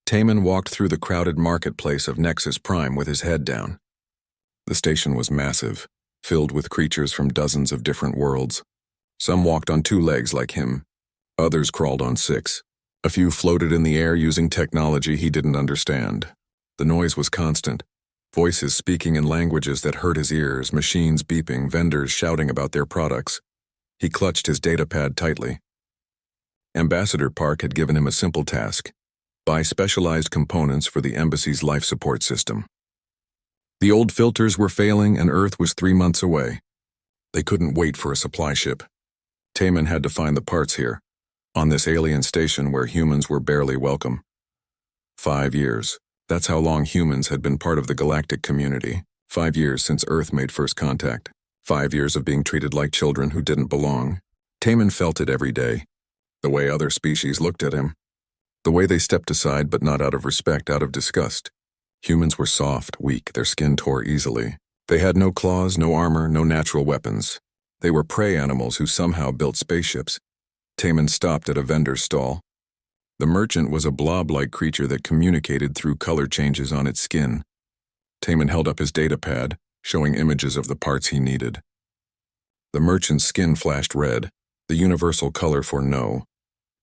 Taman walked through the crowded marketplace of Nexus Prime with his head down. The station was massive, filled with creatures from dozens of different worlds. Some walked on 2 legs like him. Others crawled on 6. A few floated in the air using technology he didn't understand. The noise was constant. Voices speaking in languages that hurt his ears, machines beeping, vendors shouting about their products. He clutched his datapad tightly. Ambassador Park had given him a simple task: buy specialized components for the embassy's life support system. The old filters were failing and Earth was 3 months away. They couldn't wait for a supply ship. Taman had to find the parts here, on this alien station where humans were barely welcome. 5 years. That's how long humans had been part of the galactic community. 5 years since Earth made first contact. 5 years of being treated like children who didn't belong. Taman felt it every day. The way other species looked at him. The way they stepped aside, but not out of respect, out of disgust. Humans were soft, weak, their skin tore easily. They had no claws, no armor, no natural weapons. They were prey animals who somehow built spaceships. Taman stopped at a vendor's stall. The merchant was a blob-like creature that communicated through color changes on its skin. Taman held up his datapad, showing images of the parts he needed. The merchant's skin flashed red, the universal color for no.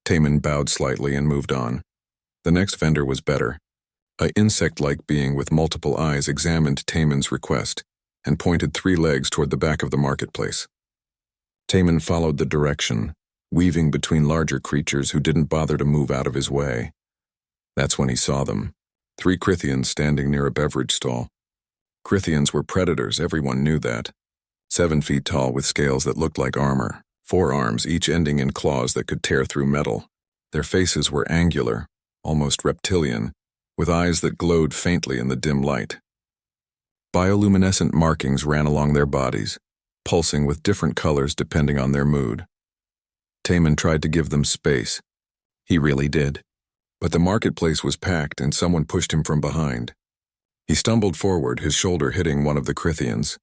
Taman bowed slightly and moved on. The next vendor was better. An insect-like being with multiple eyes examined Taman's request and pointed 3 legs toward the back of the marketplace. Taman followed the direction, weaving between larger creatures who didn't bother to move out of his way. That's when he saw them, 3 Crithians standing near a beverage stall. Crithians were predators, everyone knew that. 7 feet tall with scales that looked like armor, 4 arms, each ending in claws that could tear through metal. Their faces were angular, almost reptilian, with eyes that glowed faintly in the dim light. Bioluminescent markings ran along their bodies, pulsing with different colors depending on their mood. Taman tried to give them space. He really did. But the marketplace was packed and someone pushed him from behind. He stumbled forward, his shoulder hitting one of the Crithians.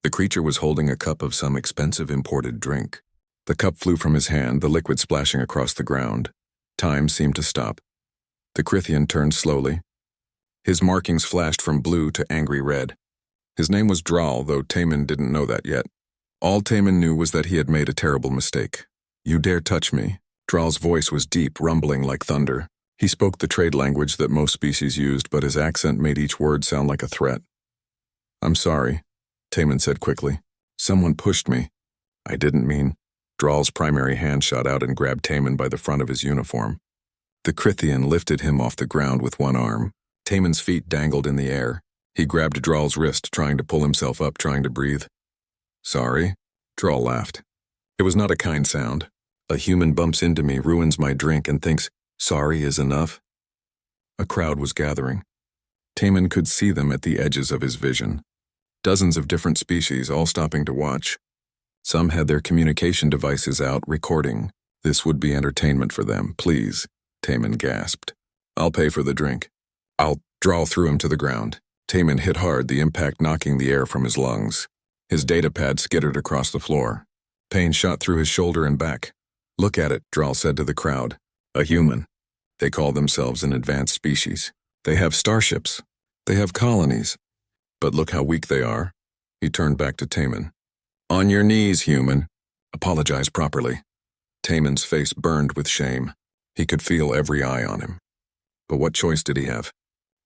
The creature was holding a cup of some expensive imported drink. The cup flew from his hand, the liquid splashing across the ground. Time seemed to stop. The Crithian turned slowly. His markings flashed from blue to angry red. His name was Draal, though Taman didn't know that yet. All Taman knew was that he had made a terrible mistake. "You dare touch me." Draal's voice was deep, rumbling like thunder. He spoke the trade language that most species used, but his accent made each word sound like a threat. "I'm sorry," Taman said quickly. "Someone pushed me." "I didn't mean." Draal's primary hand shot out and grabbed Taman by the front of his uniform. The Crithian lifted him off the ground with one arm. Taman's feet dangled in the air. He grabbed Draal's wrist, trying to pull himself up, trying to breathe. "Sorry?" Draal laughed. It was not a kind sound. A human bumps into me, ruins my drink, and thinks, sorry is enough? A crowd was gathering. Taman could see them at the edges of his vision. Dozens of different species, all stopping to watch. Some had their communication devices out, recording. This would be entertainment for them, please, Taman gasped. "I'll pay for the drink." Draal threw him to the ground. Taman hit hard, the impact knocking the air from his lungs. His datapad skittered across the floor. Pain shot through his shoulder and back. "Look at it," Draal said to the crowd. "A human. They call themselves an advanced species. They have starships. They have colonies. But look how weak they are." He turned back to Taman. "On your knees, human. Apologize properly." Taman's face burned with shame. He could feel every eye on him. But what choice did he have?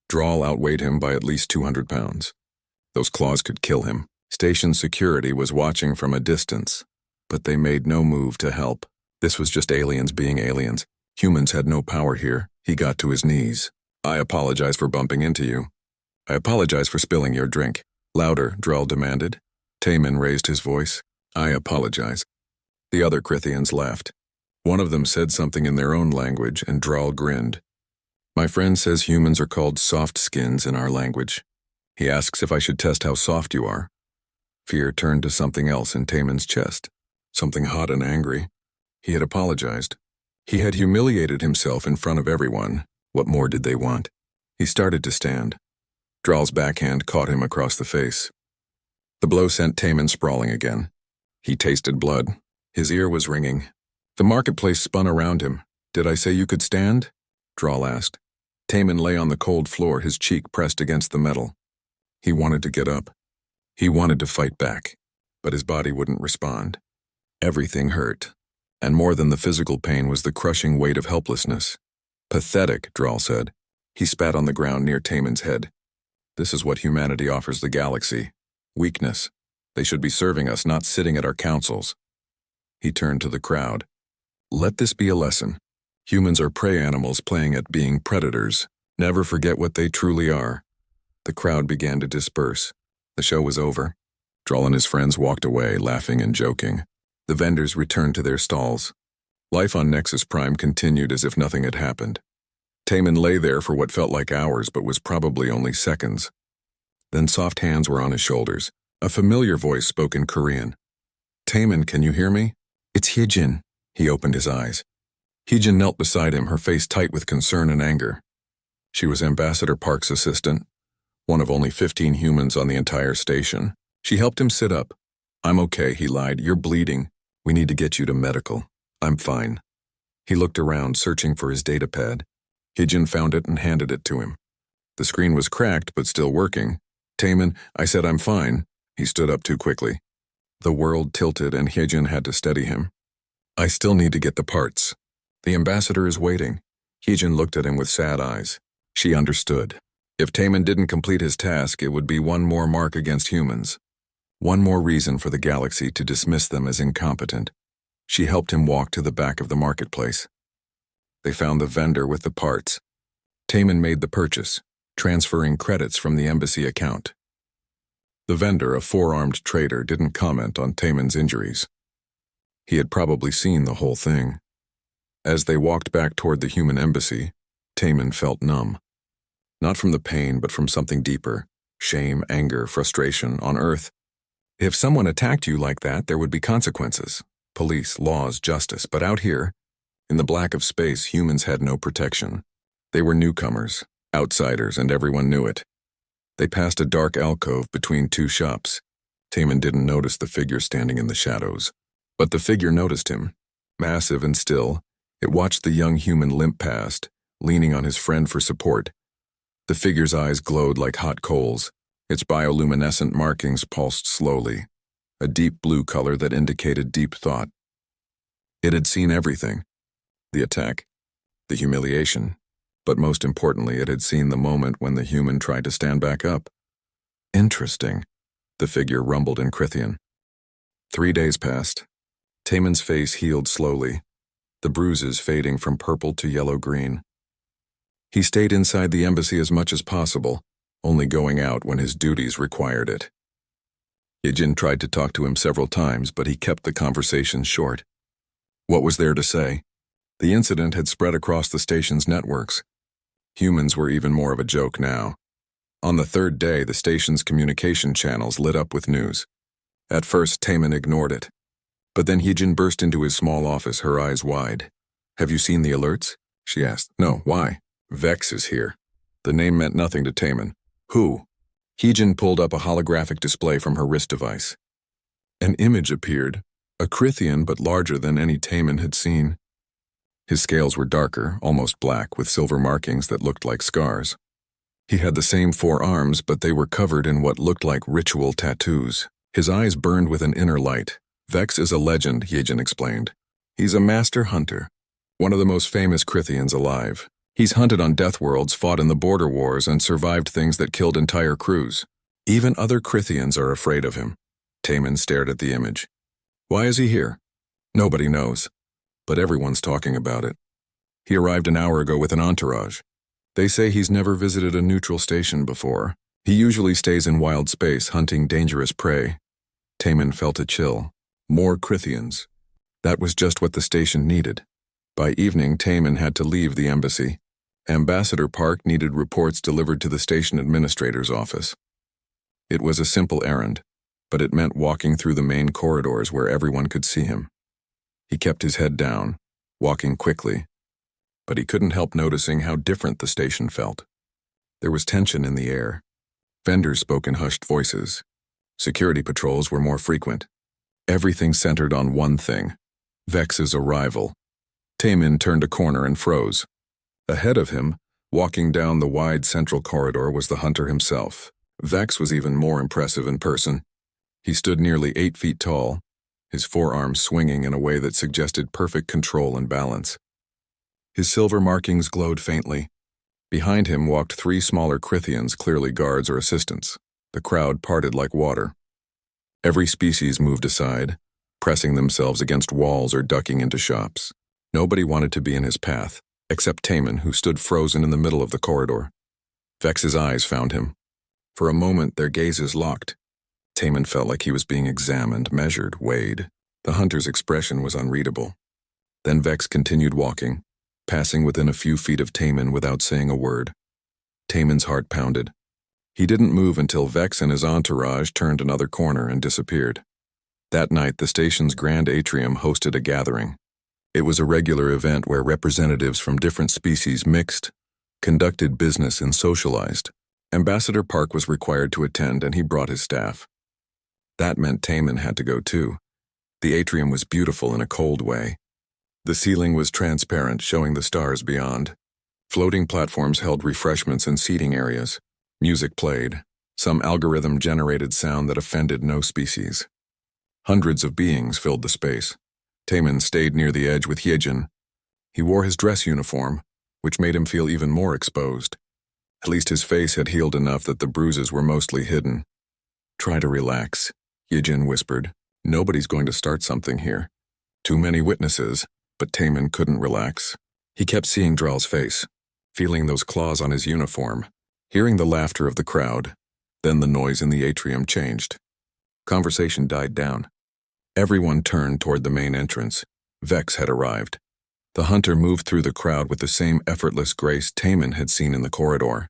Draal outweighed him by at least 200 pounds. Those claws could kill him. Station security was watching from a distance, but they made no move to help. This was just aliens being aliens. Humans had no power here. He got to his knees. "I apologize for bumping into you. I apologize for spilling your drink." "Louder," Draal demanded. Taman raised his voice. "I apologize." The other Crithians laughed. One of them said something in their own language, and Draal grinned. "My friend says humans are called soft skins in our language. He asks if I should test how soft you are." Fear turned to something else in Taman's chest, something hot and angry. He had apologized. He had humiliated himself in front of everyone. What more did they want? He started to stand. Draal's backhand caught him across the face. The blow sent Taman sprawling again. He tasted blood. His ear was ringing. The marketplace spun around him. "Did I say you could stand?" Draal asked. Taman lay on the cold floor, his cheek pressed against the metal. He wanted to get up. He wanted to fight back, but his body wouldn't respond. Everything hurt, and more than the physical pain was the crushing weight of helplessness. Pathetic, Drawl said. He spat on the ground near Taman's head. This is what humanity offers the galaxy. Weakness. They should be serving us, not sitting at our councils. He turned to the crowd. Let this be a lesson. Humans are prey animals playing at being predators. Never forget what they truly are. The crowd began to disperse. The show was over. Drawl and his friends walked away, laughing and joking. The vendors returned to their stalls. Life on Nexus Prime continued as if nothing had happened. Taman lay there for what felt like hours but was probably only seconds. Then soft hands were on his shoulders. A familiar voice spoke in Korean. Taman, can you hear me? It's Hyejin. He opened his eyes. Hyejin knelt beside him, her face tight with concern and anger. She was Ambassador Park's assistant, one of only 15 humans on the entire station. She helped him sit up. I'm okay, he lied. You're bleeding. We need to get you to medical. I'm fine. He looked around, searching for his datapad. Hyejin found it and handed it to him. The screen was cracked, but still working. Taman, I said I'm fine. He stood up too quickly. The world tilted and Hyejin had to steady him. I still need to get the parts. The ambassador is waiting. Hyejin looked at him with sad eyes. She understood. If Taman didn't complete his task, it would be one more mark against humans. One more reason for the galaxy to dismiss them as incompetent. She helped him walk to the back of the marketplace. They found the vendor with the parts. Taman made the purchase, transferring credits from the embassy account. The vendor, a four-armed trader, didn't comment on Taman's injuries. He had probably seen the whole thing. As they walked back toward the human embassy, Taman felt numb. Not from the pain, but from something deeper. Shame, anger, frustration. On Earth, if someone attacked you like that, there would be consequences. Police, laws, justice. But out here, in the black of space, humans had no protection. They were newcomers, outsiders, and everyone knew it. They passed a dark alcove between two shops. Taman didn't notice the figure standing in the shadows. But the figure noticed him. Massive and still, it watched the young human limp past, leaning on his friend for support. The figure's eyes glowed like hot coals. Its bioluminescent markings pulsed slowly, a deep blue color that indicated deep thought. It had seen everything. The attack, the humiliation, but most importantly, it had seen the moment when the human tried to stand back up. Interesting, the figure rumbled in Krithian. 3 days passed. Taman's face healed slowly, the bruises fading from purple to yellow-green. He stayed inside the embassy as much as possible, only going out when his duties required it. Hyejin tried to talk to him several times, but he kept the conversation short. What was there to say? The incident had spread across the station's networks. Humans were even more of a joke now. On the 3rd day, the station's communication channels lit up with news. At first, Taman ignored it. But then Hyejin burst into his small office, her eyes wide. Have you seen the alerts? She asked. No, why? Vex is here. The name meant nothing to Taman. Who? Hyejin pulled up a holographic display from her wrist device. An image appeared, a Krithian but larger than any Taman had seen. His scales were darker, almost black, with silver markings that looked like scars. He had the same 4 arms, but they were covered in what looked like ritual tattoos. His eyes burned with an inner light. Vex is a legend, Hyejin explained. He's a master hunter, one of the most famous Krithians alive. He's hunted on death worlds, fought in the border wars, and survived things that killed entire crews. Even other Krithians are afraid of him. Taman stared at the image. Why is he here? Nobody knows, but everyone's talking about it. He arrived an hour ago with an entourage. They say he's never visited a neutral station before. He usually stays in wild space, hunting dangerous prey. Taman felt a chill. More Krithians. That was just what the station needed. By evening, Taman had to leave the embassy. Ambassador Park needed reports delivered to the station administrator's office. It was a simple errand, but it meant walking through the main corridors where everyone could see him. He kept his head down, walking quickly, but he couldn't help noticing how different the station felt. There was tension in the air. Vendors spoke in hushed voices. Security patrols were more frequent. Everything centered on one thing: Vex's arrival. Taman turned a corner and froze. Ahead of him, Walking down the wide central corridor was the hunter himself. Vex was even more impressive in person. He stood nearly 8 feet tall, his forearms swinging in a way that suggested perfect control and balance. His silver markings glowed faintly. Behind him walked 3 smaller Crithians, clearly guards or assistants. The crowd parted like water. Every species moved aside, pressing themselves against walls or ducking into shops. Nobody wanted to be in his path, except Taman, who stood frozen in the middle of the corridor. Vex's eyes found him. For a moment, their gazes locked. Taman felt like he was being examined, measured, weighed. The hunter's expression was unreadable. Then Vex continued walking, passing within a few feet of Taman without saying a word. Taman's heart pounded. He didn't move until Vex and his entourage turned another corner and disappeared. That night, the station's grand atrium hosted a gathering. It was a regular event where representatives from different species mixed, conducted business, and socialized. Ambassador Park was required to attend, and he brought his staff. That meant Taman had to go too. The atrium was beautiful in a cold way. The ceiling was transparent, showing the stars beyond. Floating platforms held refreshments and seating areas. Music played, some algorithm-generated sound that offended no species. Hundreds of beings filled the space. Taman stayed near the edge with Hyejin. He wore his dress uniform, which made him feel even more exposed. At least his face had healed enough that the bruises were mostly hidden. "Try to relax," Hyejin whispered. "Nobody's going to start something here. Too many witnesses," but Taman couldn't relax. He kept seeing Dral's face, feeling those claws on his uniform, hearing the laughter of the crowd. Then the noise in the atrium changed. Conversation died down. Everyone turned toward the main entrance. Vex had arrived. The hunter moved through the crowd with the same effortless grace Taman had seen in the corridor.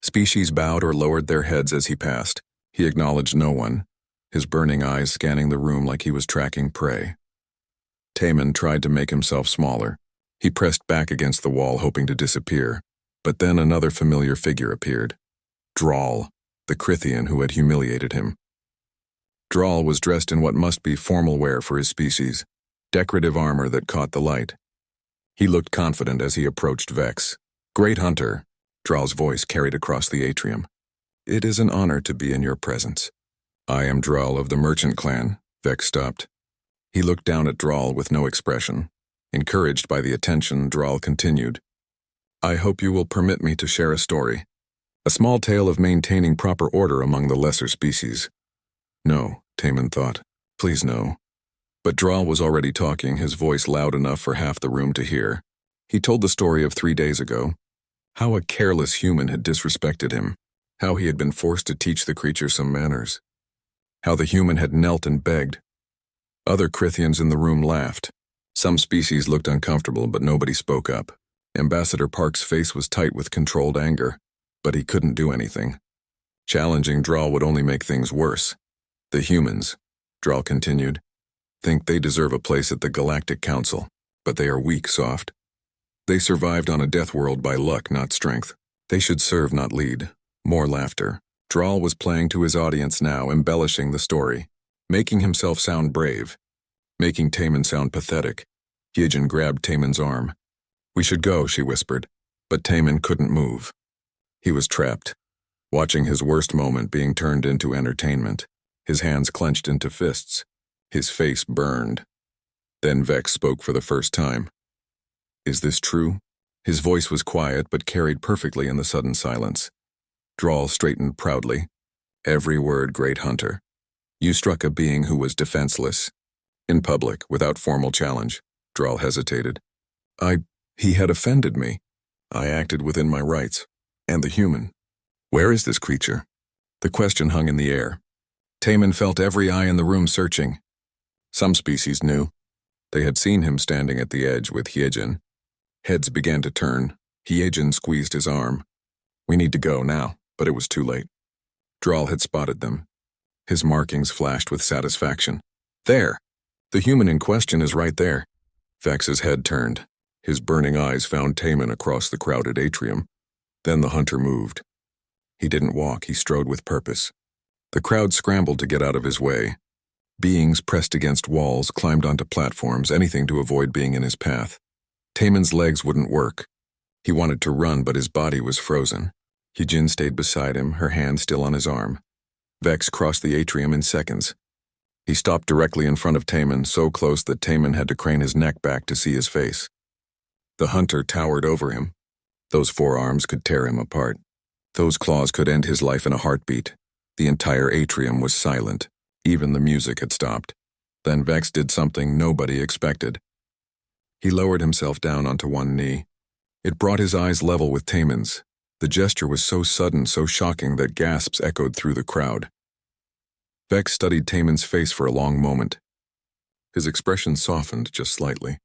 Species bowed or lowered their heads as he passed. He acknowledged no one, his burning eyes scanning the room like he was tracking prey. Taman tried to make himself smaller. He pressed back against the wall, hoping to disappear. But then another familiar figure appeared. Dral, the Crithian who had humiliated him. Dral was dressed in what must be formal wear for his species, decorative armor that caught the light. He looked confident as he approached Vex. "Great hunter," Dral's voice carried across the atrium. "It is an honor to be in your presence." "I am Dral of the Merchant Clan." Vex stopped. He looked down at Dral with no expression. Encouraged by the attention, Dral continued. "I hope you will permit me to share a story. A small tale of maintaining proper order among the lesser species." "No," Taman thought. "Please no." But Dral was already talking, his voice loud enough for half the room to hear. He told the story of 3 days ago. How a careless human had disrespected him. How he had been forced to teach the creature some manners. How the human had knelt and begged. Other Crithians in the room laughed. Some species looked uncomfortable, but nobody spoke up. Ambassador Park's face was tight with controlled anger, but he couldn't do anything. Challenging Dral would only make things worse. "The humans," Dral continued, "think they deserve a place at the Galactic Council, but they are weak, soft. They survived on a death world by luck, not strength. They should serve, not lead." More laughter. Dral was playing to his audience now, embellishing the story, making himself sound brave, making Taman sound pathetic. Hyejin grabbed Taman's arm. "We should go," she whispered, but Taman couldn't move. He was trapped, watching his worst moment being turned into entertainment, his hands clenched into fists, his face burned. Then Vex spoke for the first time. "Is this true?" His voice was quiet but carried perfectly in the sudden silence. Dral straightened proudly. "Every word, great hunter. You struck a being who was defenseless. In public, without formal challenge." Dral hesitated. He had offended me. I acted within my rights. And the human. Where is this creature?" The question hung in the air. Taman felt every eye in the room searching. Some species knew. They had seen him standing at the edge with Hyejin. Heads began to turn. Hyejin squeezed his arm. "We need to go now," but it was too late. Dral had spotted them. His markings flashed with satisfaction. "There! The human in question is right there." Vex's head turned. His burning eyes found Taman across the crowded atrium. Then the hunter moved. He didn't walk, he strode with purpose. The crowd scrambled to get out of his way. Beings pressed against walls, climbed onto platforms, anything to avoid being in his path. Taman's legs wouldn't work. He wanted to run, but his body was frozen. Hyejin stayed beside him, her hand still on his arm. Vex crossed the atrium in seconds. He stopped directly in front of Taemin, so close that Taemin had to crane his neck back to see his face. The hunter towered over him. Those forearms could tear him apart. Those claws could end his life in a heartbeat. The entire atrium was silent. Even the music had stopped. Then Vex did something nobody expected. He lowered himself down onto one knee. It brought his eyes level with Taemin's. The gesture was so sudden, so shocking that gasps echoed through the crowd. Vex studied Taemin's face for a long moment. His expression softened just slightly.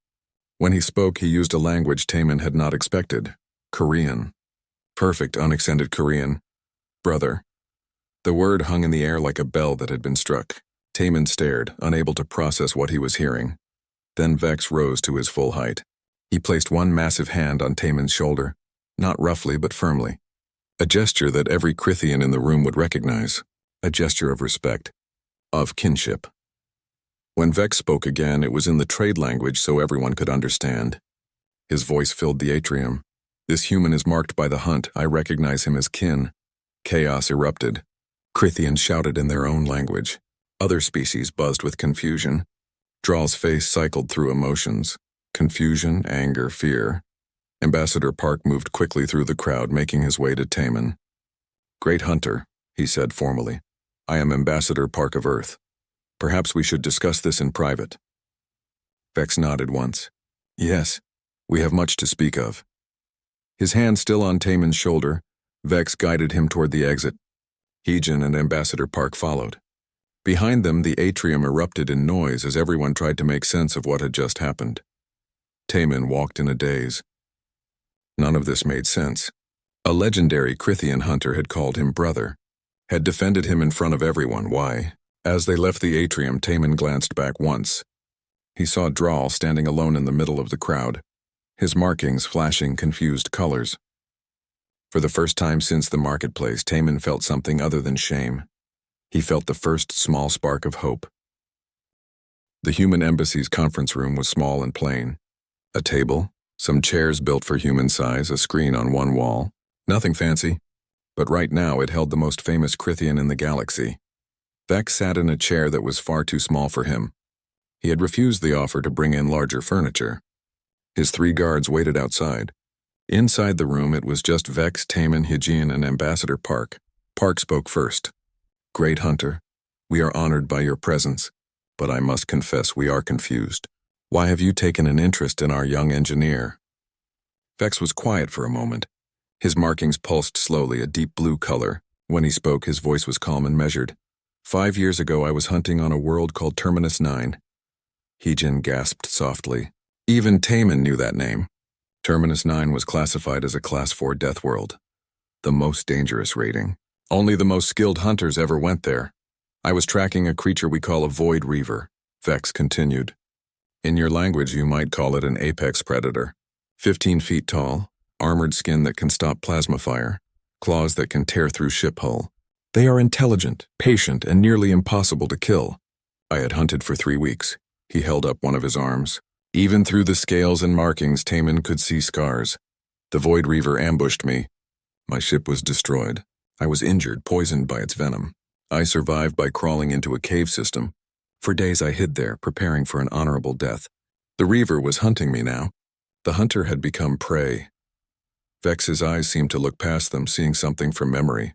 When he spoke, he used a language Taemin had not expected. Korean. Perfect, unaccented Korean. Brother. The word hung in the air like a bell that had been struck. Taemin stared, unable to process what he was hearing. Then Vex rose to his full height. He placed one massive hand on Taemin's shoulder, not roughly but firmly. A gesture that every Krithian in the room would recognize. A gesture of respect. Of kinship. When Vex spoke again, it was in the trade language so everyone could understand. His voice filled the atrium. This human is marked by the hunt. I recognize him as kin. Chaos erupted. Krithians shouted in their own language. Other species buzzed with confusion. Draal's face cycled through emotions. Confusion, anger, fear. Ambassador Park moved quickly through the crowd, making his way to Taemin. Great Hunter, he said formally. I am Ambassador Park of Earth. Perhaps we should discuss this in private. Vex nodded once. Yes, we have much to speak of. His hand still on Taemin's shoulder, Vex guided him toward the exit. Hyejin and Ambassador Park followed. Behind them, the atrium erupted in noise as everyone tried to make sense of what had just happened. Taemin walked in a daze. None of this made sense. A legendary Krithian hunter had called him brother, had defended him in front of everyone. Why? As they left the atrium, Taemin glanced back once. He saw Draal standing alone in the middle of the crowd, his markings flashing confused colors. For the first time since the marketplace, Taemin felt something other than shame. He felt the first small spark of hope. The human embassy's conference room was small and plain. A table, some chairs built for human size, a screen on one wall. Nothing fancy. But right now it held the most famous Krithian in the galaxy. Vex sat in a chair that was far too small for him. He had refused the offer to bring in larger furniture. His 3 guards waited outside. Inside the room it was just Vex, Taemin, Hyejin, and Ambassador Park. Park spoke first. Great Hunter, we are honored by your presence, but I must confess we are confused. Why have you taken an interest in our young engineer? Vex was quiet for a moment. His markings pulsed slowly, a deep blue color. When he spoke, his voice was calm and measured. 5 years ago, I was hunting on a world called Terminus 9. Hyejin gasped softly. Even Taemin knew that name. Terminus 9 was classified as a Class 4 death world. The most dangerous rating. Only the most skilled hunters ever went there. I was tracking a creature we call a Void Reaver, Vex continued. In your language, you might call it an apex predator. 15 feet tall, armored skin that can stop plasma fire, claws that can tear through ship hull. They are intelligent, patient, and nearly impossible to kill. I had hunted for 3 weeks. He held up one of his arms. Even through the scales and markings, Taemin could see scars. The Void Reaver ambushed me. My ship was destroyed. I was injured, poisoned by its venom. I survived by crawling into a cave system. For days I hid there, preparing for an honorable death. The Reaver was hunting me now. The hunter had become prey. Vex's eyes seemed to look past them, seeing something from memory.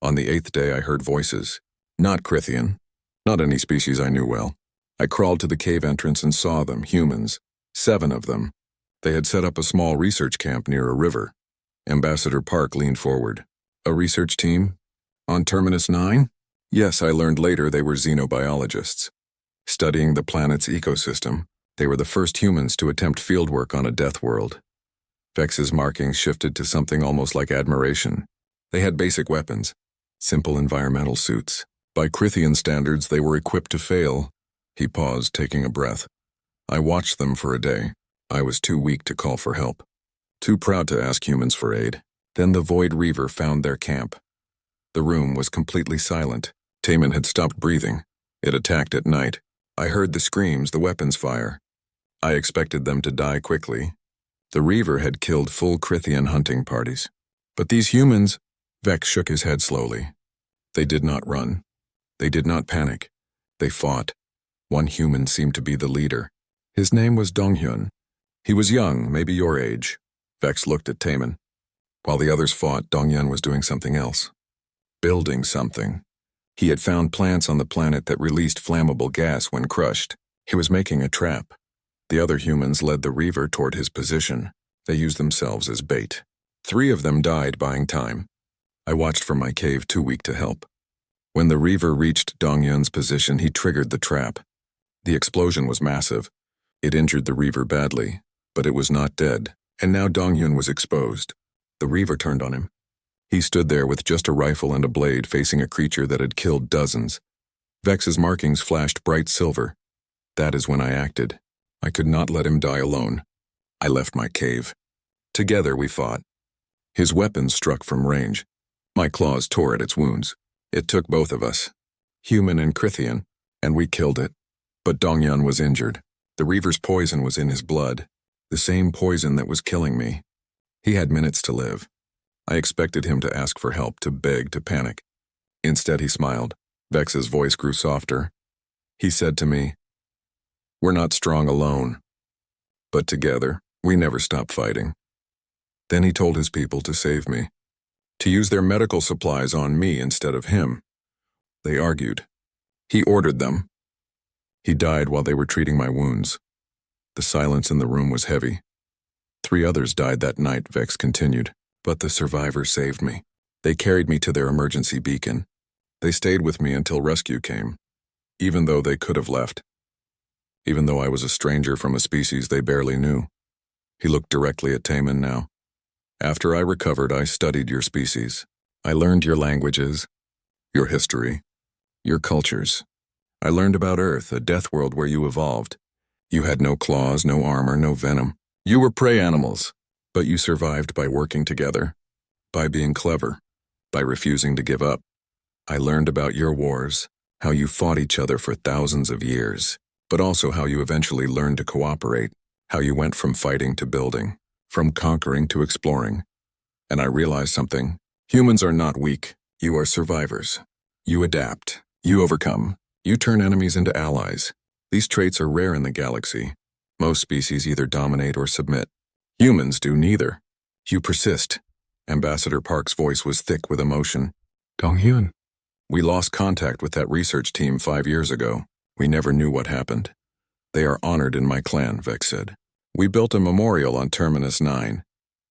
On the 8th day I heard voices. Not Krithian. Not any species I knew well. I crawled to the cave entrance and saw them, humans. 7 of them. They had set up a small research camp near a river. Ambassador Park leaned forward. A research team? On Terminus 9? Yes, I learned later they were xenobiologists. Studying the planet's ecosystem, they were the first humans to attempt fieldwork on a death world. Vex's markings shifted to something almost like admiration. They had basic weapons, simple environmental suits. By Krithian standards, they were equipped to fail. He paused, taking a breath. I watched them for a day. I was too weak to call for help. Too proud to ask humans for aid. Then the Void Reaver found their camp. The room was completely silent. Taemin had stopped breathing. It attacked at night. I heard the screams, the weapons fire. I expected them to die quickly. The Reaver had killed full Crithian hunting parties. But these humans, Vex shook his head slowly. They did not run. They did not panic. They fought. One human seemed to be the leader. His name was Donghyun. He was young, maybe your age. Vex looked at Taemin. While the others fought, Donghyun was doing something else. Building something. He had found plants on the planet that released flammable gas when crushed. He was making a trap. The other humans led the Reaver toward his position. They used themselves as bait. 3 of them died buying time. I watched from my cave, too weak to help. When the Reaver reached Donghyun's position, he triggered the trap. The explosion was massive. It injured the Reaver badly, but it was not dead, and now Donghyun was exposed. The Reaver turned on him. He stood there with just a rifle and a blade facing a creature that had killed dozens. Vex's markings flashed bright silver. That is when I acted. I could not let him die alone. I left my cave. Together we fought. His weapon struck from range. My claws tore at its wounds. It took both of us, human and Crithian, and we killed it. But Donghyun was injured. The Reaver's poison was in his blood, the same poison that was killing me. He had minutes to live. I expected him to ask for help, to beg, to panic. Instead, he smiled. Vex's voice grew softer. He said to me, "We're not strong alone, but together, we never stop fighting." Then he told his people to save me, to use their medical supplies on me instead of him. They argued. He ordered them. He died while they were treating my wounds. The silence in the room was heavy. 3 others died that night, Vex continued, but the survivors saved me. They carried me to their emergency beacon. They stayed with me until rescue came, even though they could have left. Even though I was a stranger from a species they barely knew. He looked directly at Taemin now. After I recovered, I studied your species. I learned your languages, your history, your cultures. I learned about Earth, a death world where you evolved. You had no claws, no armor, no venom. You were prey animals, but you survived by working together, by being clever, by refusing to give up. I learned about your wars, how you fought each other for thousands of years, but also how you eventually learned to cooperate, how you went from fighting to building, from conquering to exploring. And I realized something. Humans are not weak. You are survivors. You adapt. You overcome. You turn enemies into allies. These traits are rare in the galaxy. Most species either dominate or submit. Humans do neither. You persist. Ambassador Park's voice was thick with emotion. Donghyun. We lost contact with that research team 5 years ago. We never knew what happened. They are honored in my clan, Vex said. We built a memorial on Terminus 9,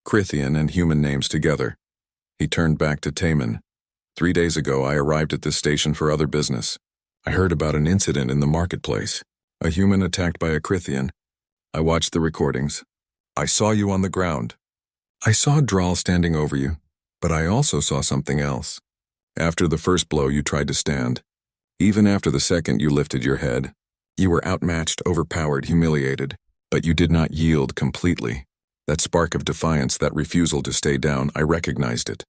Crithian and human names together. He turned back to Taemin. 3 days ago, I arrived at this station for other business. I heard about an incident in the marketplace. A human attacked by a Crithian. I watched the recordings. I saw you on the ground. I saw Draal standing over you, but I also saw something else. After the first blow, you tried to stand. Even after the second, you lifted your head. You were outmatched, overpowered, humiliated, but you did not yield completely. That spark of defiance, that refusal to stay down, I recognized it.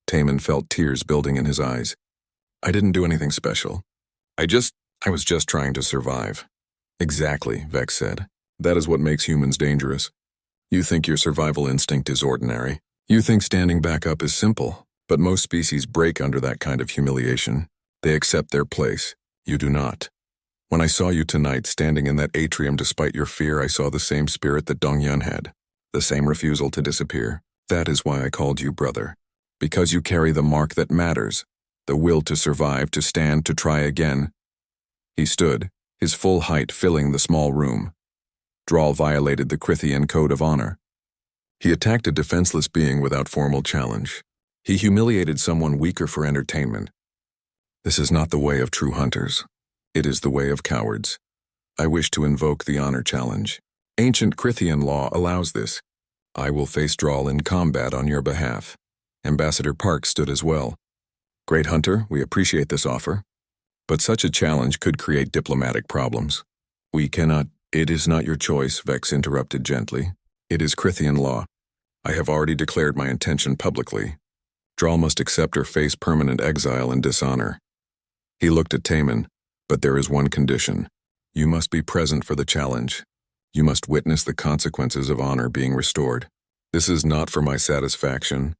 Taemin felt tears building in his eyes. I didn't do anything special. I was just trying to survive. Exactly, Vex said. That is what makes humans dangerous. You think your survival instinct is ordinary. You think standing back up is simple, but most species break under that kind of humiliation. They accept their place. You do not. When I saw you tonight standing in that atrium despite your fear, I saw the same spirit that Donghyun had, the same refusal to disappear. That is why I called you brother. Because you carry the mark that matters, the will to survive, to stand, to try again. He stood, his full height filling the small room. Draal violated the Crithian code of honor. He attacked a defenseless being without formal challenge. He humiliated someone weaker for entertainment. This is not the way of true hunters. It is the way of cowards. I wish to invoke the honor challenge. Ancient Crithian law allows this. I will face Draal in combat on your behalf. Ambassador Park stood as well. Great hunter, we appreciate this offer. But such a challenge could create diplomatic problems. We cannot. It is not your choice, Vex interrupted gently. It is Crithian law. I have already declared my intention publicly. Draal must accept or face permanent exile and dishonor. He looked at Taemin, but there is one condition. You must be present for the challenge. You must witness the consequences of honor being restored. This is not for my satisfaction.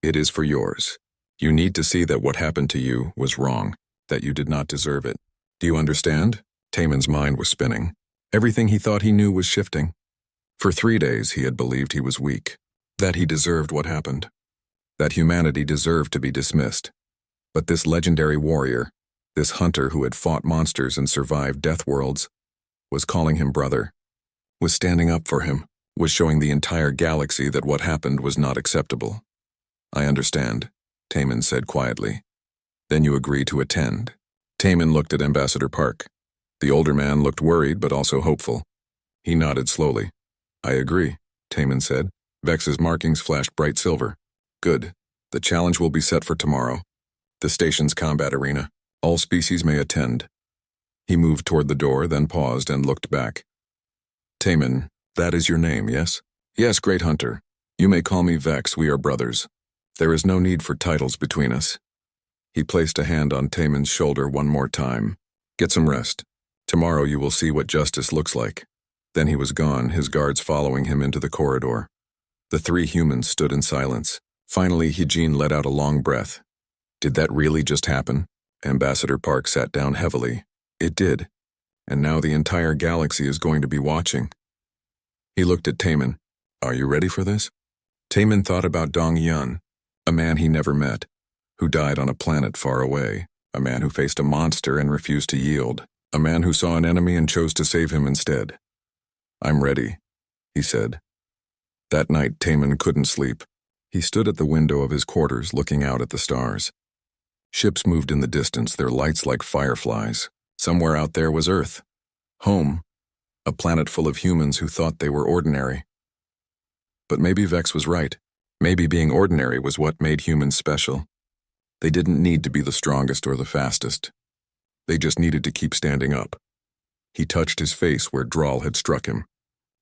It is for yours. You need to see that what happened to you was wrong, that you did not deserve it. Do you understand? Taemin's mind was spinning. Everything he thought he knew was shifting. For 3 days he had believed he was weak, that he deserved what happened, that humanity deserved to be dismissed. But this legendary warrior, this hunter who had fought monsters and survived death worlds, was calling him brother, was standing up for him, was showing the entire galaxy that what happened was not acceptable. I understand, Taemin said quietly. Then you agree to attend. Taemin looked at Ambassador Park. The older man looked worried but also hopeful. He nodded slowly. I agree, Taemin said. Vex's markings flashed bright silver. Good. The challenge will be set for tomorrow. The station's combat arena. All species may attend. He moved toward the door, then paused and looked back. Taemin, that is your name, yes? Yes, Great Hunter. You may call me Vex, we are brothers. There is no need for titles between us. He placed a hand on Taemin's shoulder one more time. Get some rest. Tomorrow you will see what justice looks like. Then he was gone, his guards following him into the corridor. The 3 humans stood in silence. Finally, Hyejin let out a long breath. Did that really just happen? Ambassador Park sat down heavily. It did. And now the entire galaxy is going to be watching. He looked at Taemin. Are you ready for this? Taemin thought about Dong Yun, a man he never met, who died on a planet far away, a man who faced a monster and refused to yield, a man who saw an enemy and chose to save him instead. I'm ready, he said. That night, Taemin couldn't sleep. He stood at the window of his quarters looking out at the stars. Ships moved in the distance, their lights like fireflies. Somewhere out there was Earth. Home. A planet full of humans who thought they were ordinary. But maybe Vex was right. Maybe being ordinary was what made humans special. They didn't need to be the strongest or the fastest. They just needed to keep standing up. He touched his face where Drawl had struck him.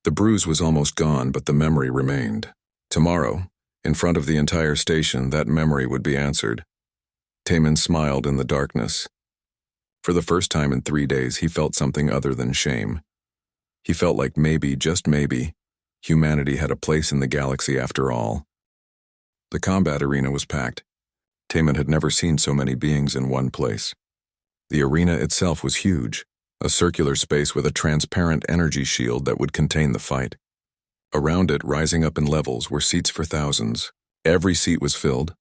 The bruise was almost gone, but the memory remained. Tomorrow, in front of the entire station, that memory would be answered. Taemin smiled in the darkness. For the first time in 3 days, he felt something other than shame. He felt like maybe, just maybe, humanity had a place in the galaxy after all. The combat arena was packed. Taemin had never seen so many beings in one place. The arena itself was huge, a circular space with a transparent energy shield that would contain the fight. Around it, rising up in levels, were seats for thousands. Every seat was filled.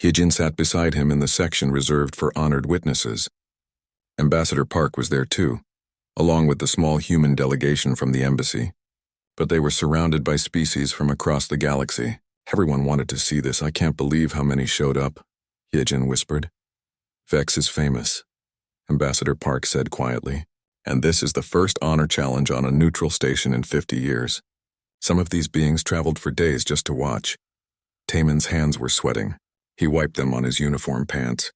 Hyejin sat beside him in the section reserved for honored witnesses. Ambassador Park was there too, along with the small human delegation from the embassy. But they were surrounded by species from across the galaxy. Everyone wanted to see this. I can't believe how many showed up, Hyejin whispered. Vex is famous, Ambassador Park said quietly, and this is the first honor challenge on a neutral station in 50 years. Some of these beings traveled for days just to watch. Taemin's hands were sweating. He wiped them on his uniform pants.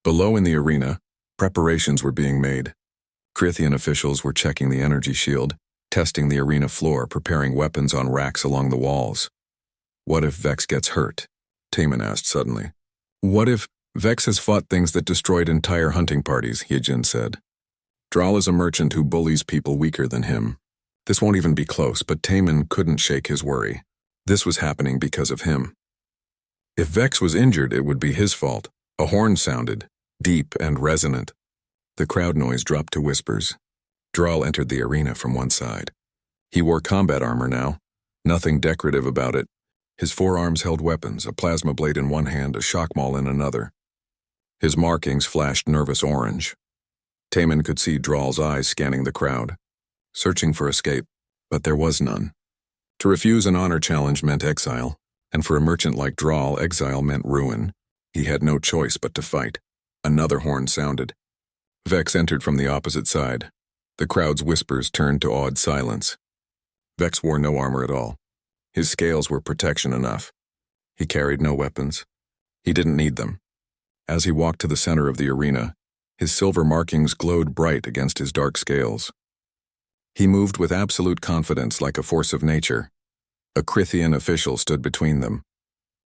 Below in the arena, preparations were being made. Krithian officials were checking the energy shield, testing the arena floor, preparing weapons on racks along the walls. What if Vex gets hurt? Taemin asked suddenly. What if Vex has fought things that destroyed entire hunting parties, Hyejin said. Drawl is a merchant who bullies people weaker than him. This won't even be close, but Taemin couldn't shake his worry. This was happening because of him. If Vex was injured, it would be his fault. A horn sounded, deep and resonant. The crowd noise dropped to whispers. Drawl entered the arena from one side. He wore combat armor now, nothing decorative about it. His forearms held weapons, a plasma blade in one hand, a shock maul in another. His markings flashed nervous orange. Taemin could see Drawl's eyes scanning the crowd, searching for escape, but there was none. To refuse an honor challenge meant exile, and for a merchant like Drawl, exile meant ruin. He had no choice but to fight. Another horn sounded. Vex entered from the opposite side. The crowd's whispers turned to awed silence. Vex wore no armor at all. His scales were protection enough. He carried no weapons. He didn't need them. As he walked to the center of the arena, his silver markings glowed bright against his dark scales. He moved with absolute confidence like a force of nature. A Krithian official stood between them.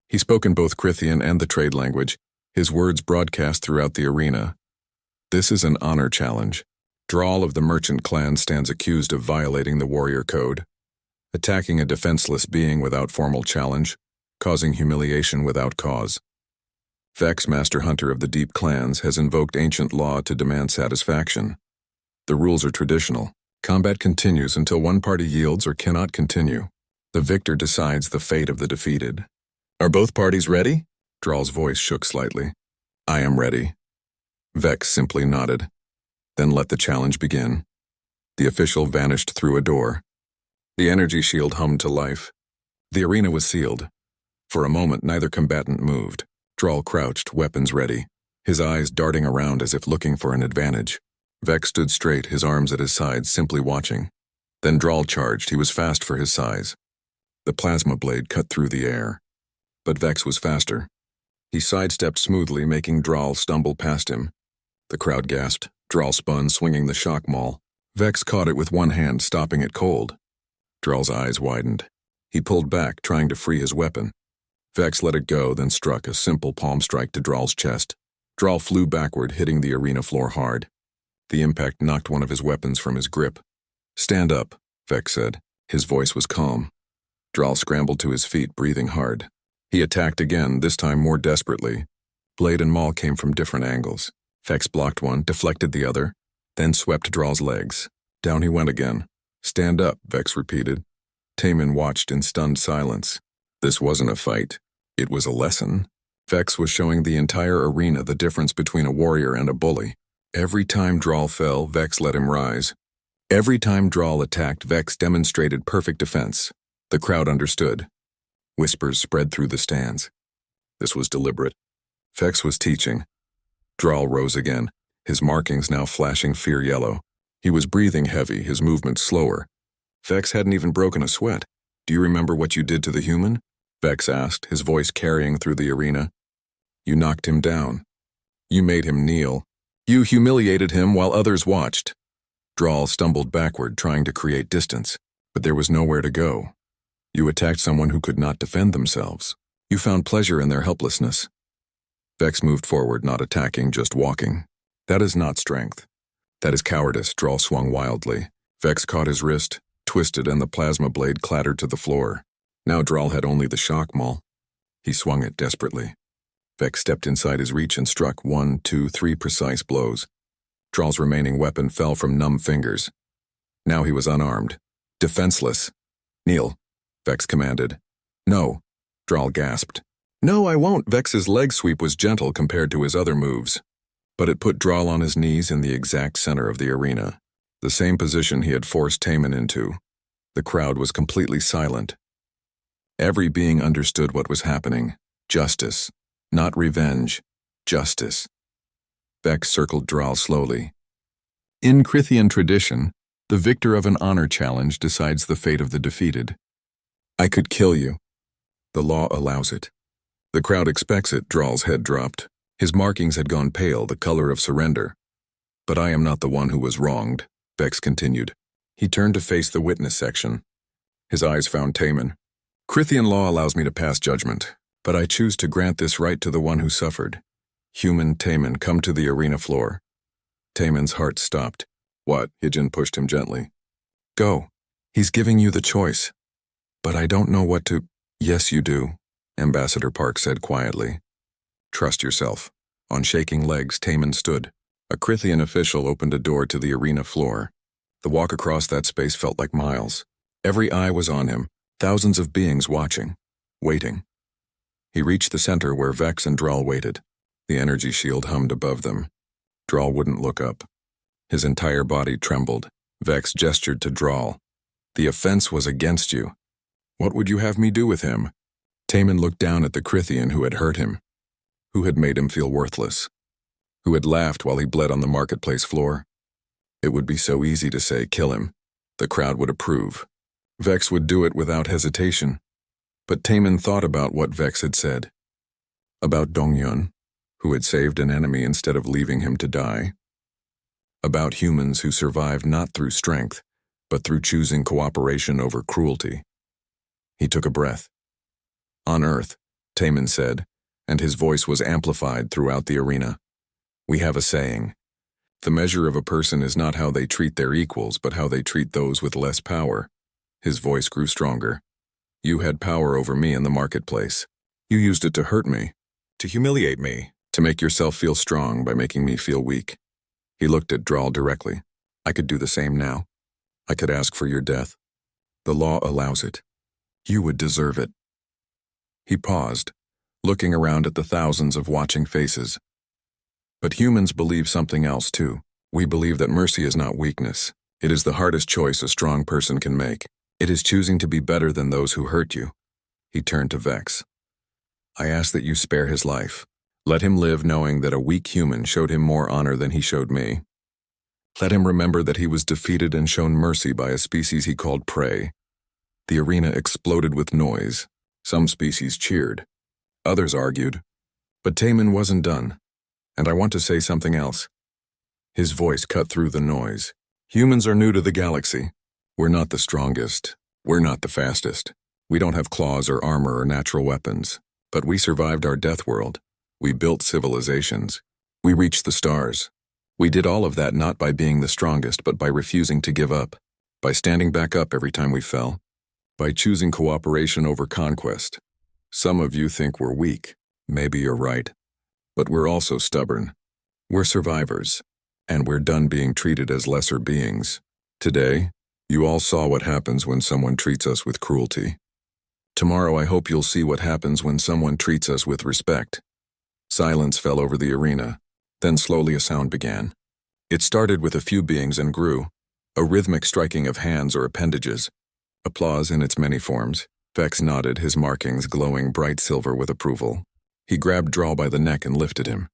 He spoke in both Krithian and the trade language, his words broadcast throughout the arena. This is an honor challenge. Drawl of the merchant clan stands accused of violating the warrior code, attacking a defenseless being without formal challenge, causing humiliation without cause. Vex, master hunter of the deep clans, has invoked ancient law to demand satisfaction. The rules are traditional. Combat continues until one party yields or cannot continue. The victor decides the fate of the defeated. Are both parties ready? Drawl's voice shook slightly. I am ready. Vex simply nodded. Then let the challenge begin. The official vanished through a door. The energy shield hummed to life. The arena was sealed. For a moment, neither combatant moved. Drawl crouched, weapons ready, his eyes darting around as if looking for an advantage. Vex stood straight, his arms at his sides, simply watching. Then Drawl charged. He was fast for his size. The plasma blade cut through the air. But Vex was faster. He sidestepped smoothly, making Drawl stumble past him. The crowd gasped. Drawl spun, swinging the shock maul. Vex caught it with one hand, stopping it cold. Drawl's eyes widened. He pulled back, trying to free his weapon. Vex let it go, then struck a simple palm strike to Drawl's chest. Drawl flew backward, hitting the arena floor hard. The impact knocked one of his weapons from his grip. Stand up, Vex said. His voice was calm. Drawl scrambled to his feet, breathing hard. He attacked again, this time more desperately. Blade and maul came from different angles. Vex blocked one, deflected the other, then swept Drawl's legs. Down he went again. Stand up, Vex repeated. Taemin watched in stunned silence. This wasn't a fight. It was a lesson. Vex was showing the entire arena the difference between a warrior and a bully. Every time Drawl fell, Vex let him rise. Every time Drawl attacked, Vex demonstrated perfect defense. The crowd understood. Whispers spread through the stands. This was deliberate. Vex was teaching. Drawl rose again, his markings now flashing fear yellow. He was breathing heavy, his movements slower. Vex hadn't even broken a sweat. Do you remember what you did to the human? Vex asked, his voice carrying through the arena. You knocked him down. You made him kneel. You humiliated him while others watched. Drawl stumbled backward, trying to create distance, but there was nowhere to go. You attacked someone who could not defend themselves. You found pleasure in their helplessness. Vex moved forward, not attacking, just walking. That is not strength. That is cowardice. Drawl swung wildly. Vex caught his wrist, twisted, and the plasma blade clattered to the floor. Now Drawl had only the shock maul. He swung it desperately. Vex stepped inside his reach and struck 1, 2, 3 precise blows. Drawl's remaining weapon fell from numb fingers. Now he was unarmed, defenseless. Kneel, Vex commanded. No, Drawl gasped. No, I won't. Vex's leg sweep was gentle compared to his other moves, but it put Drawl on his knees in the exact center of the arena, the same position he had forced Taemin into. The crowd was completely silent. Every being understood what was happening. Justice. Not revenge. Justice. Vex circled Drawl slowly. In Crithian tradition, the victor of an honor challenge decides the fate of the defeated. I could kill you. The law allows it. The crowd expects it. Drawl's head dropped. His markings had gone pale, the color of surrender. But I am not the one who was wronged, Vex continued. He turned to face the witness section. His eyes found Taemin. Crithian law allows me to pass judgment, but I choose to grant this right to the one who suffered. Human Taemin, come to the arena floor. Taemin's heart stopped. What? Hijin pushed him gently. Go. He's giving you the choice. But I don't know what to... Yes, you do, Ambassador Park said quietly. Trust yourself. On shaking legs, Taemin stood. A Crithian official opened a door to the arena floor. The walk across that space felt like miles. Every eye was on him, thousands of beings watching, waiting. He reached the center where Vex and Drawl waited. The energy shield hummed above them. Drawl wouldn't look up. His entire body trembled. Vex gestured to Drawl. The offense was against you. What would you have me do with him? Taemin looked down at the Crithian who had hurt him, who had made him feel worthless, who had laughed while he bled on the marketplace floor. It would be so easy to say, kill him. The crowd would approve. Vex would do it without hesitation. But Taemin thought about what Vex had said. About Dongyun, who had saved an enemy instead of leaving him to die. About humans who survived not through strength, but through choosing cooperation over cruelty. He took a breath. On Earth, Taemin said, and his voice was amplified throughout the arena. We have a saying. The measure of a person is not how they treat their equals, but how they treat those with less power. His voice grew stronger. You had power over me in the marketplace. You used it to hurt me, to humiliate me, to make yourself feel strong by making me feel weak. He looked at Drawl directly. I could do the same now. I could ask for your death. The law allows it. You would deserve it. He paused, looking around at the thousands of watching faces. But humans believe something else too. We believe that mercy is not weakness. It is the hardest choice a strong person can make. It is choosing to be better than those who hurt you. He turned to Vex. I ask that you spare his life. Let him live knowing that a weak human showed him more honor than he showed me. Let him remember that he was defeated and shown mercy by a species he called prey. The arena exploded with noise. Some species cheered. Others argued. But Taman wasn't done. And I want to say something else. His voice cut through the noise. Humans are new to the galaxy. We're not the strongest. We're not the fastest. We don't have claws or armor or natural weapons. But we survived our death world. We built civilizations. We reached the stars. We did all of that not by being the strongest, but by refusing to give up. By standing back up every time we fell. By choosing cooperation over conquest. Some of you think we're weak. Maybe you're right. But we're also stubborn. We're survivors. And we're done being treated as lesser beings. Today, you all saw what happens when someone treats us with cruelty. Tomorrow I hope you'll see what happens when someone treats us with respect. Silence fell over the arena. Then slowly a sound began. It started with a few beings and grew. A rhythmic striking of hands or appendages. Applause in its many forms. Vex nodded, his markings glowing bright silver with approval. He grabbed Drawl by the neck and lifted him.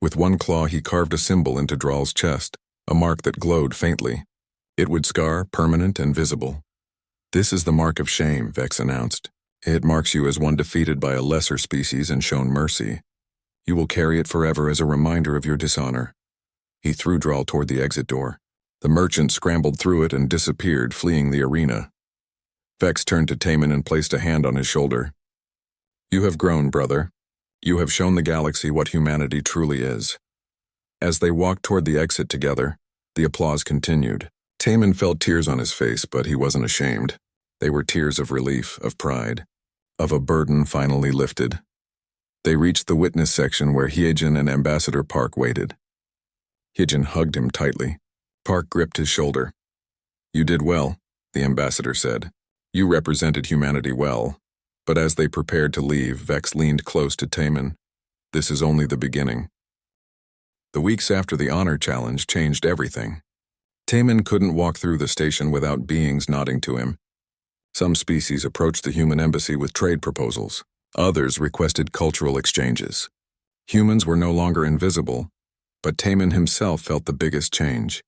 With one claw he carved a symbol into Drawl's chest, a mark that glowed faintly. It would scar, permanent and visible. This is the mark of shame, Vex announced. It marks you as one defeated by a lesser species and shown mercy. You will carry it forever as a reminder of your dishonor. He threw Drawl toward the exit door. The merchant scrambled through it and disappeared, fleeing the arena. Vex turned to Taman and placed a hand on his shoulder. You have grown, brother. You have shown the galaxy what humanity truly is. As they walked toward the exit together, the applause continued. Taman felt tears on his face, but he wasn't ashamed. They were tears of relief, of pride, of a burden finally lifted. They reached the witness section where Hyejin and Ambassador Park waited. Hyejin hugged him tightly. Park gripped his shoulder. You did well, the ambassador said. You represented humanity well. But as they prepared to leave, Vex leaned close to Taman. This is only the beginning. The weeks after the honor challenge changed everything. Taman couldn't walk through the station without beings nodding to him. Some species approached the human embassy with trade proposals. Others requested cultural exchanges. Humans were no longer invisible, but Taman himself felt the biggest change.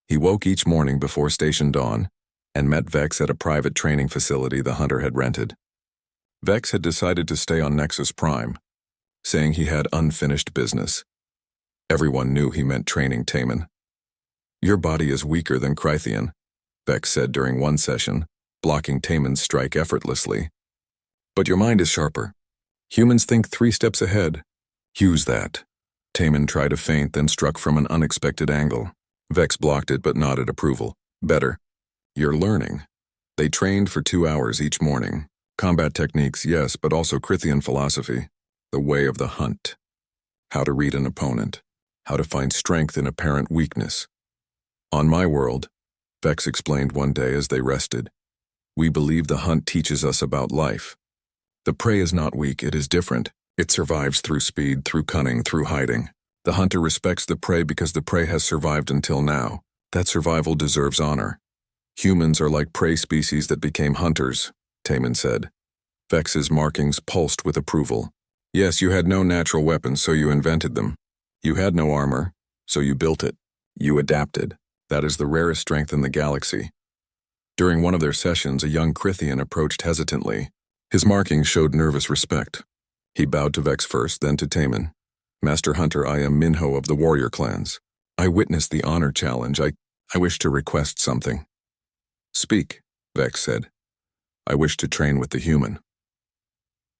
He woke each morning before station dawn and met Vex at a private training facility the hunter had rented. Vex had decided to stay on Nexus Prime, saying he had unfinished business. Everyone knew he meant training Taman. Your body is weaker than Krythian, Vex said during one session, blocking Taman's strike effortlessly. But your mind is sharper. Humans think 3 steps ahead. Use that. Taman tried a feint, then struck from an unexpected angle. Vex blocked it but nodded approval. Better. You're learning. They trained for 2 hours each morning. Combat techniques, yes, but also Krythian philosophy. The way of the hunt. How to read an opponent. How to find strength in apparent weakness. On my world, Vex explained one day as they rested, we believe the hunt teaches us about life. The prey is not weak, it is different. It survives through speed, through cunning, through hiding. The hunter respects the prey because the prey has survived until now. That survival deserves honor. Humans are like prey species that became hunters, Taman said. Vex's markings pulsed with approval. Yes, you had no natural weapons, so you invented them. You had no armor, so you built it. You adapted. That is the rarest strength in the galaxy. During one of their sessions, a young Krythian approached hesitantly. His markings showed nervous respect. He bowed to Vex first, then to Taman. Master Hunter, I am Minho of the warrior clans. I witnessed the honor challenge. I wish to request something. Speak, Vex said. I wish to train with the human.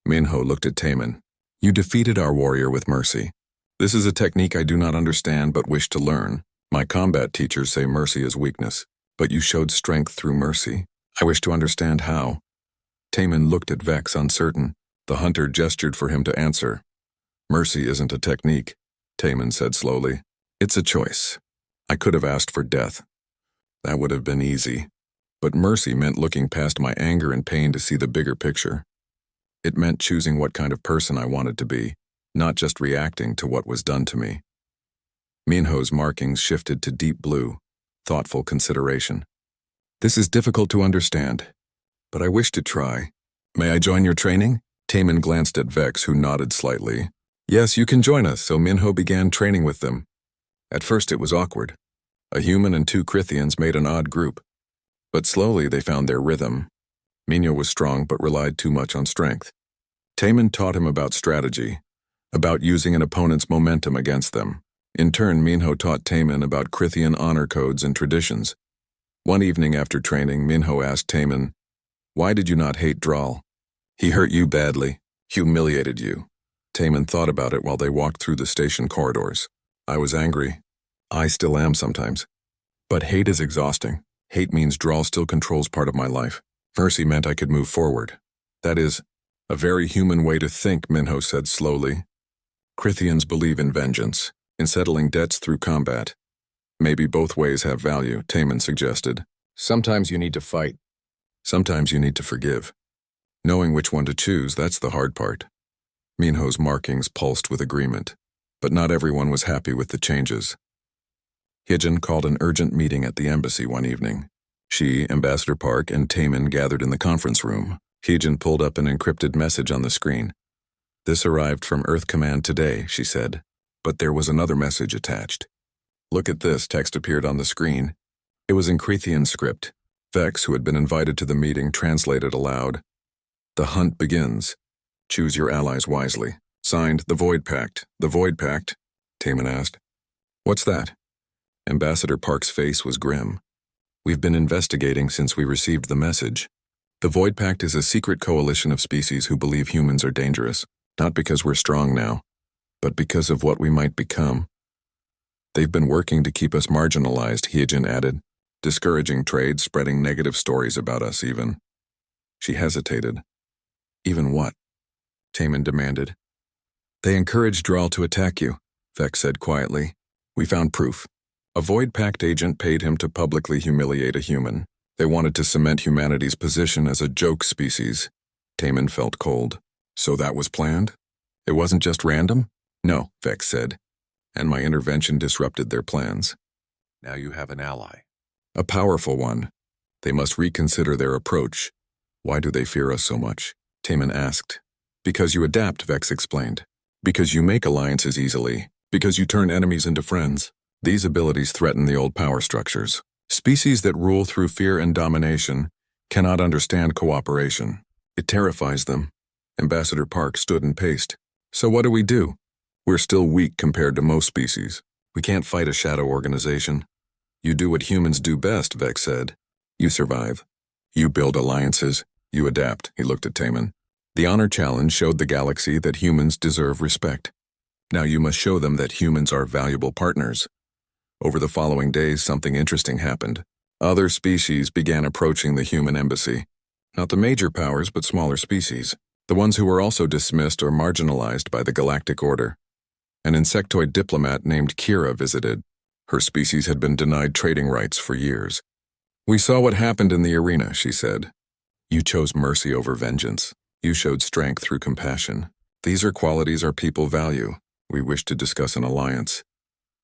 Minho looked at Taman. You defeated our warrior with mercy. This is a technique I do not understand but wish to learn. My combat teachers say mercy is weakness, but you showed strength through mercy. I wish to understand how. Taman looked at Vex, uncertain. The hunter gestured for him to answer. Mercy isn't a technique, Taman said slowly. It's a choice. I could have asked for death. That would have been easy. But mercy meant looking past my anger and pain to see the bigger picture. It meant choosing what kind of person I wanted to be, not just reacting to what was done to me. Minho's markings shifted to deep blue, thoughtful consideration. This is difficult to understand, but I wish to try. May I join your training? Taman glanced at Vex, who nodded slightly. Yes, you can join us, so Minho began training with them. At first it was awkward. A human and 2 Crithians made an odd group. But slowly they found their rhythm. Minho was strong but relied too much on strength. Taman taught him about strategy, about using an opponent's momentum against them. In turn, Minho taught Taman about Crithian honor codes and traditions. One evening after training, Minho asked Taman, "Why did you not hate Draal? He hurt you badly, humiliated you." Taman thought about it while they walked through the station corridors. I was angry. I still am sometimes. But hate is exhausting. Hate means Draal still controls part of my life. Mercy meant I could move forward. That is a very human way to think, Minho said slowly. Crithians believe in vengeance, in settling debts through combat. Maybe both ways have value, Taman suggested. Sometimes you need to fight. Sometimes you need to forgive. Knowing which one to choose, that's the hard part. Minho's markings pulsed with agreement, but not everyone was happy with the changes. Hijin called an urgent meeting at the embassy one evening. She, Ambassador Park, and Taman gathered in the conference room. Hijin pulled up an encrypted message on the screen. This arrived from Earth Command today, she said, but there was another message attached. Look at this, text appeared on the screen. It was in Crethian script. Vex, who had been invited to the meeting, translated aloud. The hunt begins. Choose your allies wisely. Signed, The Void Pact. The Void Pact? Taman asked. What's that? Ambassador Park's face was grim. We've been investigating since we received the message. The Void Pact is a secret coalition of species who believe humans are dangerous, not because we're strong now, but because of what we might become. They've been working to keep us marginalized, Hijin added, discouraging trade, spreading negative stories about us even. She hesitated. Even what? Taman demanded. They encouraged Draal to attack you, Vex said quietly. We found proof. A Void Pact agent paid him to publicly humiliate a human. They wanted to cement humanity's position as a joke species. Taman felt cold. So that was planned? It wasn't just random? No, Vex said. And my intervention disrupted their plans. Now you have an ally. A powerful one. They must reconsider their approach. Why do they fear us so much? Taman asked. Because you adapt, Vex explained. Because you make alliances easily. Because you turn enemies into friends. These abilities threaten the old power structures. Species that rule through fear and domination cannot understand cooperation. It terrifies them. Ambassador Park stood and paced. So what do? We're still weak compared to most species. We can't fight a shadow organization. You do what humans do best, Vex said. You survive. You build alliances. You adapt, he looked at Taman. The honor challenge showed the galaxy that humans deserve respect. Now you must show them that humans are valuable partners. Over the following days, something interesting happened. Other species began approaching the human embassy. Not the major powers, but smaller species. The ones who were also dismissed or marginalized by the Galactic Order. An insectoid diplomat named Kira visited. Her species had been denied trading rights for years. We saw what happened in the arena, she said. You chose mercy over vengeance. You showed strength through compassion. These are qualities our people value. We wish to discuss an alliance.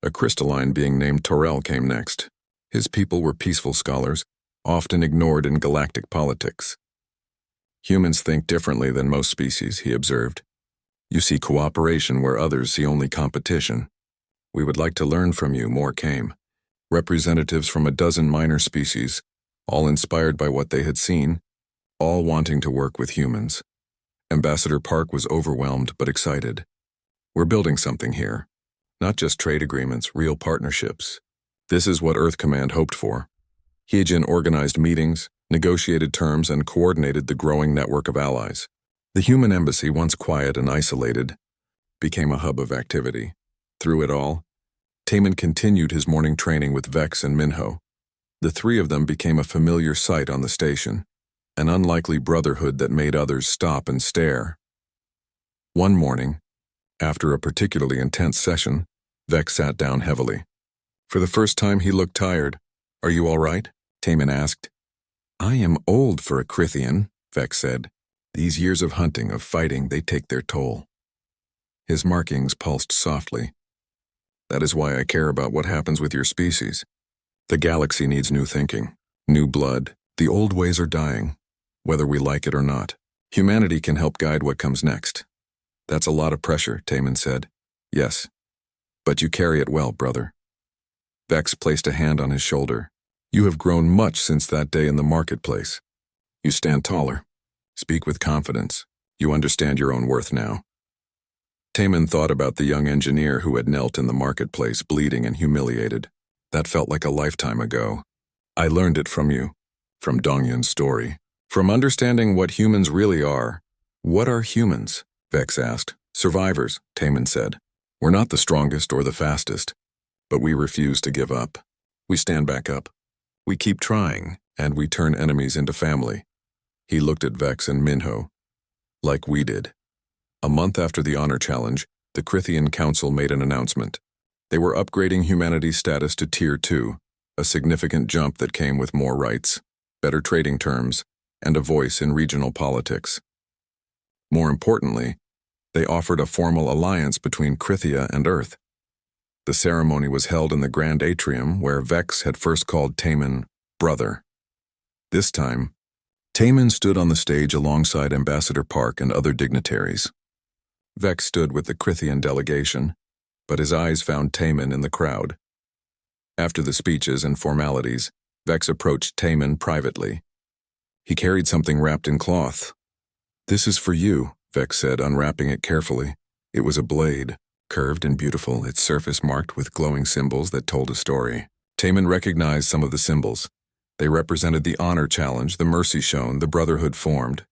A crystalline being named Torel came next. His people were peaceful scholars, often ignored in galactic politics. Humans think differently than most species, he observed. You see cooperation where others see only competition. We would like to learn from you, more came. Representatives from a dozen minor species, all inspired by what they had seen, all wanting to work with humans. Ambassador Park was overwhelmed but excited. We're building something here. Not just trade agreements, real partnerships. This is what Earth Command hoped for. Hijin organized meetings, negotiated terms, and coordinated the growing network of allies. The human embassy, once quiet and isolated, became a hub of activity. Through it all, Taman continued his morning training with Vex and Minho. The three of them became a familiar sight on the station, an unlikely brotherhood that made others stop and stare. One morning, after a particularly intense session, Vex sat down heavily. For the first time he looked tired. "Are you all right?" Taman asked. "I am old for a Crithian," Vex said. "These years of hunting, of fighting, they take their toll." His markings pulsed softly. "That is why I care about what happens with your species. The galaxy needs new thinking, new blood. The old ways are dying, whether we like it or not. Humanity can help guide what comes next." "That's a lot of pressure," Taman said. "Yes, but you carry it well, brother." Vex placed a hand on his shoulder. "You have grown much since that day in the marketplace. You stand taller. Speak with confidence. You understand your own worth now." Taman thought about the young engineer who had knelt in the marketplace, bleeding and humiliated. That felt like a lifetime ago. "I learned it from you, from Dongyun's story. From understanding what humans really are." "What are humans?" Vex asked. "Survivors," Taman said. "We're not the strongest or the fastest, but we refuse to give up. We stand back up. We keep trying, and we turn enemies into family." He looked at Vex and Minho. "Like we did." A month after the honor challenge, the Crithian Council made an announcement. They were upgrading humanity's status to Tier 2, a significant jump that came with more rights, better trading terms, and a voice in regional politics. More importantly, they offered a formal alliance between Crithia and Earth. The ceremony was held in the Grand Atrium, where Vex had first called Taman brother. This time, Taman stood on the stage alongside Ambassador Park and other dignitaries. Vex stood with the Crithian delegation, but his eyes found Taman in the crowd. After the speeches and formalities, Vex approached Taman privately. He carried something wrapped in cloth. "This is for you," Vex said, unwrapping it carefully. It was a blade, curved and beautiful, its surface marked with glowing symbols that told a story. Taman recognized some of the symbols. They represented the honor challenge, the mercy shown, the brotherhood formed.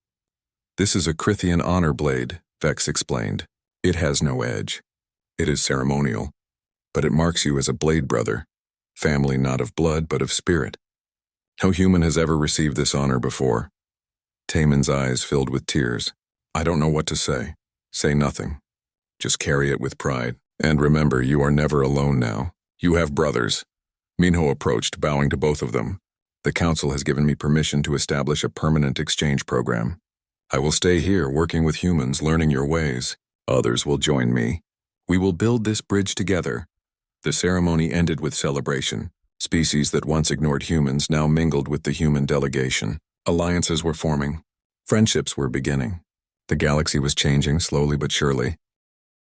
"This is a Crithian honor blade," Vex explained. "It has no edge. It is ceremonial, but it marks you as a blade brother, family not of blood but of spirit. No human has ever received this honor before." Taman's eyes filled with tears. "I don't know what to say. Say nothing. Just carry it with pride. And remember, you are never alone now. You have brothers." Minho approached, bowing to both of them. "The council has given me permission to establish a permanent exchange program. I will stay here, working with humans, learning your ways. Others will join me. We will build this bridge together." The ceremony ended with celebration. Species that once ignored humans now mingled with the human delegation. Alliances were forming. Friendships were beginning. The galaxy was changing slowly but surely.